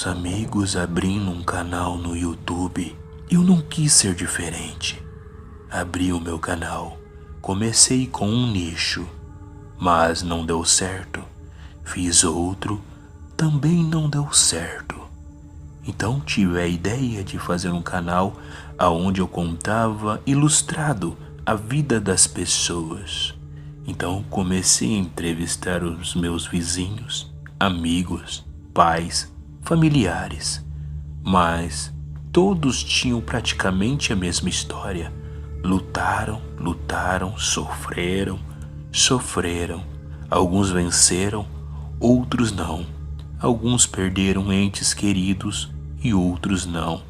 meus amigos abrindo um canal no YouTube, eu não quis ser diferente. Abri o meu canal, comecei com um nicho, mas não deu certo. Fiz outro, também não deu certo. Então tive a ideia de fazer um canal aonde eu contava ilustrado a vida das pessoas. Então comecei a entrevistar os meus vizinhos, amigos, pais, familiares, mas todos tinham praticamente a mesma história. Lutaram, sofreram. Alguns venceram, outros não. Alguns perderam entes queridos e outros não.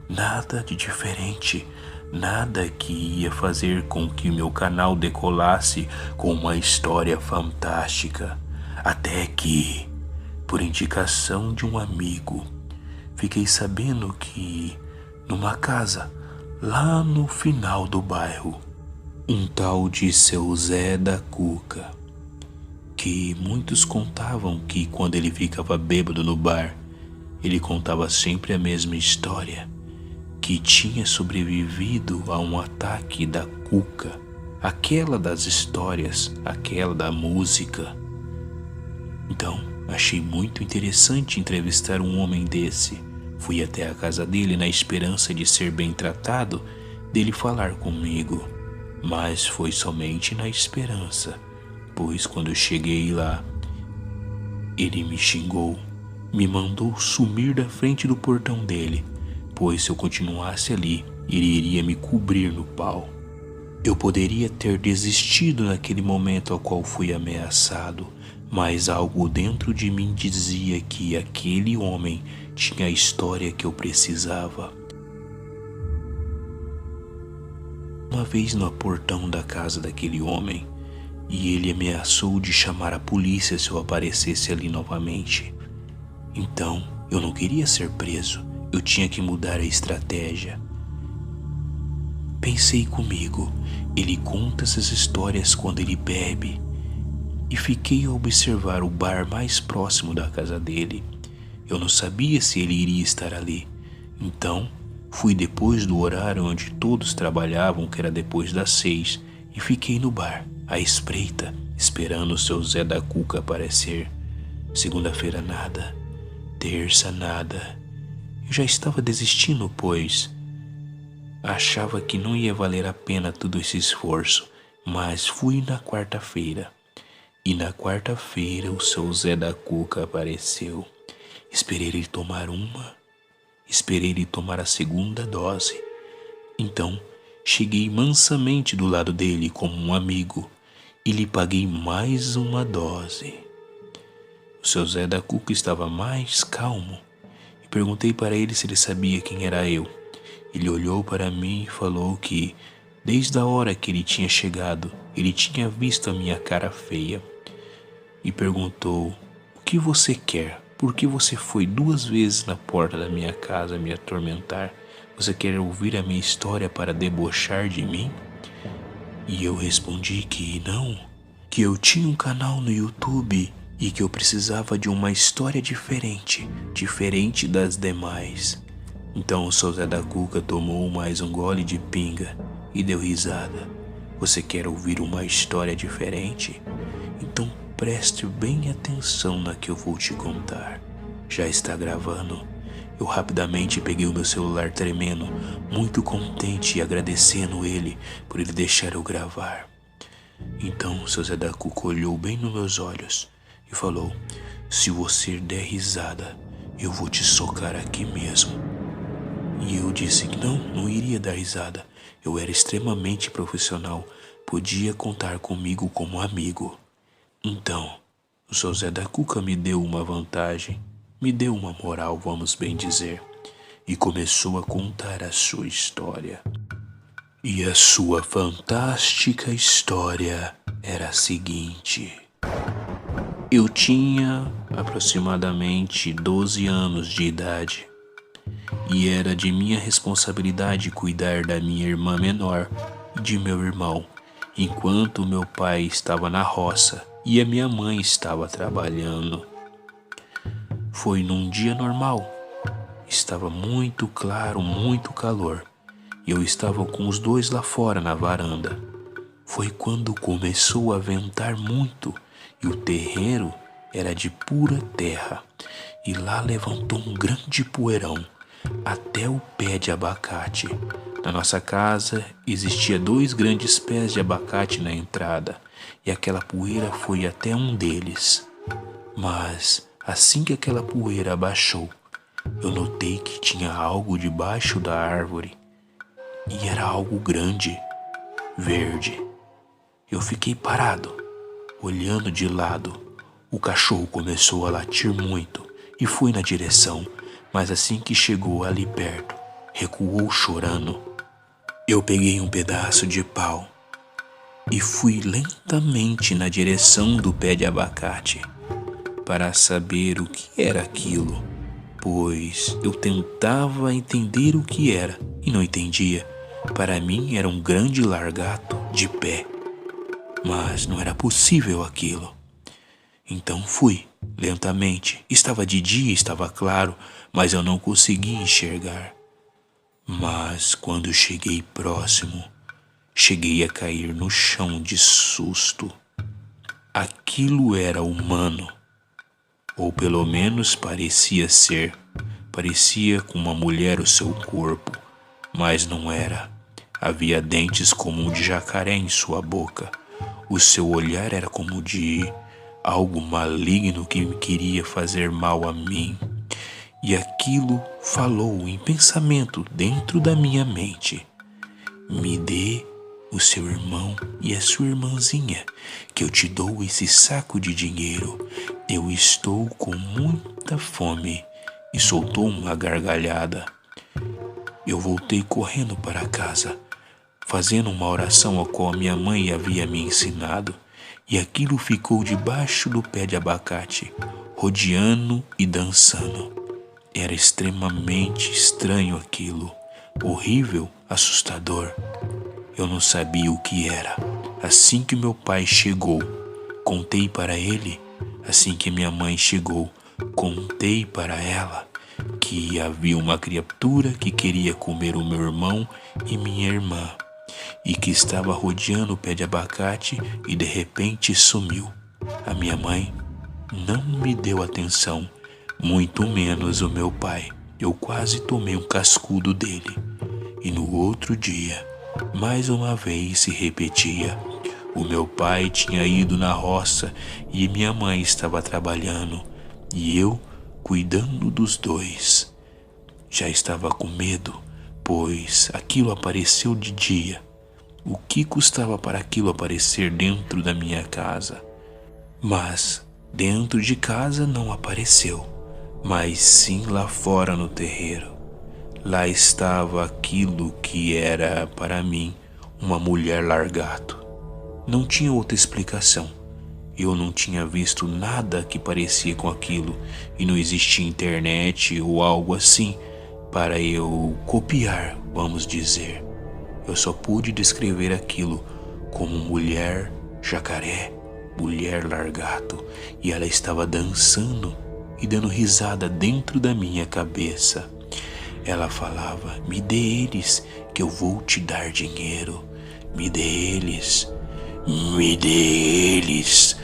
Nada de diferente, nada que ia fazer com que meu canal decolasse com uma história fantástica. Até que, por indicação de um amigo, fiquei sabendo que numa casa lá no final do bairro, um tal de seu Zé da Cuca, que muitos contavam que quando ele ficava bêbado no bar, ele contava sempre a mesma história, que tinha sobrevivido a um ataque da Cuca, aquela das histórias, aquela da música. Então, achei muito interessante entrevistar um homem desse. Fui até a casa dele na esperança de ser bem tratado, dele falar comigo, mas foi somente na esperança, pois quando eu cheguei lá, ele me xingou, me mandou sumir da frente do portão dele, pois se eu continuasse ali, ele iria me cobrir no pau. Eu poderia ter desistido naquele momento ao qual fui ameaçado, mas algo dentro de mim dizia que aquele homem tinha a história que eu precisava. Uma vez no portão da casa daquele homem, e ele ameaçou de chamar a polícia se eu aparecesse ali novamente. Então, eu não queria ser preso, eu tinha que mudar a estratégia. Pensei comigo, ele conta essas histórias quando ele bebe, e fiquei a observar o bar mais próximo da casa dele. Eu não sabia se ele iria estar ali, então fui depois do horário onde todos trabalhavam, que era depois das 6, e fiquei no bar, à espreita, esperando o seu Zé da Cuca aparecer. Segunda-feira nada, terça nada. Eu já estava desistindo, pois achava que não ia valer a pena todo esse esforço, mas fui na quarta-feira. E na quarta-feira o seu Zé da Cuca apareceu. Esperei ele tomar esperei ele tomar a segunda dose. Então, cheguei mansamente do lado dele como um amigo e lhe paguei mais uma dose. O seu Zé da Cuca estava mais calmo e perguntei para ele se ele sabia quem era eu. Ele olhou para mim e falou que, desde a hora que ele tinha chegado, ele tinha visto a minha cara feia e perguntou: "O que você quer? Por que você foi 2 vezes na porta da minha casa me atormentar? Você quer ouvir a minha história para debochar de mim?" E eu respondi que não, que eu tinha um canal no YouTube e que eu precisava de uma história diferente das demais. Então o seu Zé da Cuca tomou mais um gole de pinga e deu risada. Você quer ouvir uma história diferente? Então preste bem atenção na que eu vou te contar. Já está gravando? Eu rapidamente peguei o meu celular tremendo, muito contente e agradecendo ele por ele deixar eu gravar. Então o seu Zé da Cuca olhou bem nos meus olhos e falou: "Se você der risada, eu vou te socar aqui mesmo." E eu disse que não iria dar risada. Eu era extremamente profissional, podia contar comigo como amigo. Então, o seu Zé da Cuca me deu uma vantagem, me deu uma moral, vamos bem dizer, e começou a contar a sua história. E a sua fantástica história era a seguinte: eu tinha aproximadamente 12 anos de idade e era de minha responsabilidade cuidar da minha irmã menor e de meu irmão, enquanto meu pai estava na roça e a minha mãe estava trabalhando. Foi num dia normal. Estava muito claro, muito calor, e eu estava com os dois lá fora na varanda. Foi quando começou a ventar muito e o terreiro era de pura terra, e lá levantou um grande poeirão até o pé de abacate. Na nossa casa existia 2 grandes pés de abacate na entrada, e aquela poeira foi até um deles. Mas assim que aquela poeira abaixou, eu notei que tinha algo debaixo da árvore, e era algo grande, verde. Eu fiquei parado, olhando de lado. O cachorro começou a latir muito e foi na direção, mas assim que chegou ali perto, recuou chorando. Eu peguei um pedaço de pau e fui lentamente na direção do pé de abacate para saber o que era aquilo, pois eu tentava entender o que era e não entendia. Para mim era um grande largato de pé, mas não era possível aquilo. Então fui, lentamente. Estava de dia, estava claro, mas eu não conseguia enxergar. Mas quando cheguei próximo, cheguei a cair no chão de susto. Aquilo era humano, ou pelo menos parecia ser. Parecia com uma mulher o seu corpo, mas não era. Havia dentes como um de jacaré em sua boca. O seu olhar era como de algo maligno que me queria fazer mal a mim. E aquilo falou em pensamento dentro da minha mente: me dê o seu irmão e a sua irmãzinha, que eu te dou esse saco de dinheiro. Eu estou com muita fome. E soltou uma gargalhada. Eu voltei correndo para casa, fazendo uma oração a qual minha mãe havia me ensinado, e aquilo ficou debaixo do pé de abacate, rodeando e dançando. Era extremamente estranho aquilo, horrível, assustador. Eu não sabia o que era. Assim que meu pai chegou, contei para ele. Assim que minha mãe chegou, contei para ela que havia uma criatura que queria comer o meu irmão e minha irmã, e que estava rodeando o pé de abacate e de repente sumiu. A minha mãe não me deu atenção, muito menos o meu pai. Eu quase tomei um cascudo dele. E no outro dia, mais uma vez se repetia. O meu pai tinha ido na roça e minha mãe estava trabalhando, e eu cuidando dos dois. Já estava com medo, pois aquilo apareceu de dia. O que custava para aquilo aparecer dentro da minha casa? Mas dentro de casa não apareceu, mas sim lá fora no terreiro. Lá estava aquilo que era para mim uma mulher largato. Não tinha outra explicação. Eu não tinha visto nada que parecia com aquilo, e não existia internet ou algo assim para eu copiar, vamos dizer. Eu só pude descrever aquilo como mulher jacaré, mulher largato, e ela estava dançando e dando risada dentro da minha cabeça. Ela falava: me dê eles, que eu vou te dar dinheiro. Me dê eles. Me dê eles,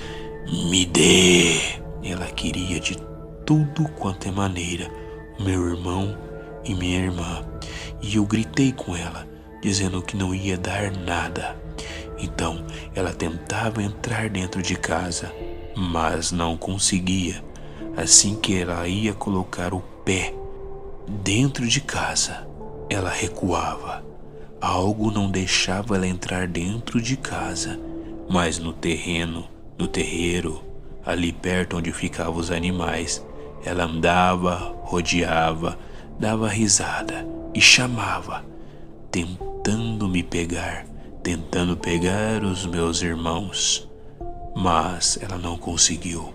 me dê. Ela queria de tudo quanto é maneira meu irmão e minha irmã, e eu gritei com ela, dizendo que não ia dar nada. Então ela tentava entrar dentro de casa, mas não conseguia. Assim que ela ia colocar o pé dentro de casa, ela recuava. Algo não deixava ela entrar dentro de casa, mas no terreiro, ali perto onde ficavam os animais, ela andava, rodeava, dava risada e chamava, tentando me pegar, tentando pegar os meus irmãos. Mas ela não conseguiu.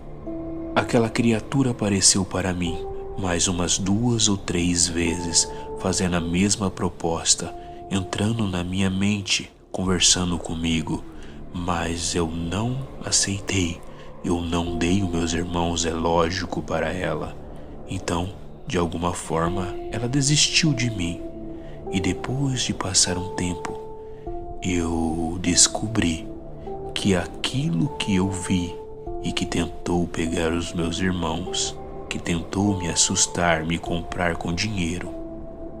Aquela criatura apareceu para mim mais umas 2 ou 3 vezes, fazendo a mesma proposta, entrando na minha mente, conversando comigo, mas eu não aceitei. Eu não dei os meus irmãos, é lógico, para ela. Então, de alguma forma, ela desistiu de mim. E depois de passar um tempo, eu descobri que aquilo que eu vi e que tentou pegar os meus irmãos, que tentou me assustar, me comprar com dinheiro,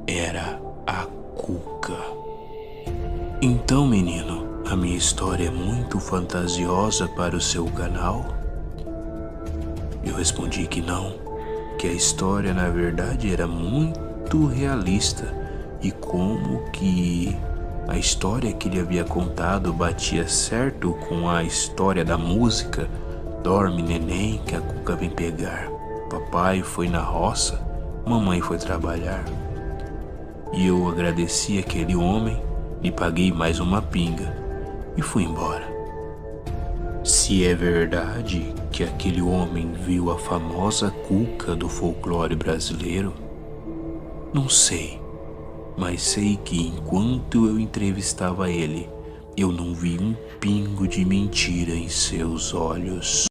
era a Cuca. Então, menino, a minha história é muito fantasiosa para o seu canal? Eu respondi que não, que a história na verdade era muito realista e como que a história que ele havia contado batia certo com a história da música Dorme, neném, que a Cuca vem pegar. Papai foi na roça, mamãe foi trabalhar. E eu agradeci aquele homem, lhe paguei mais uma pinga e fui embora. Se é verdade que aquele homem viu a famosa Cuca do folclore brasileiro, não sei, mas sei que enquanto eu entrevistava ele, eu não vi um pingo de mentira em seus olhos.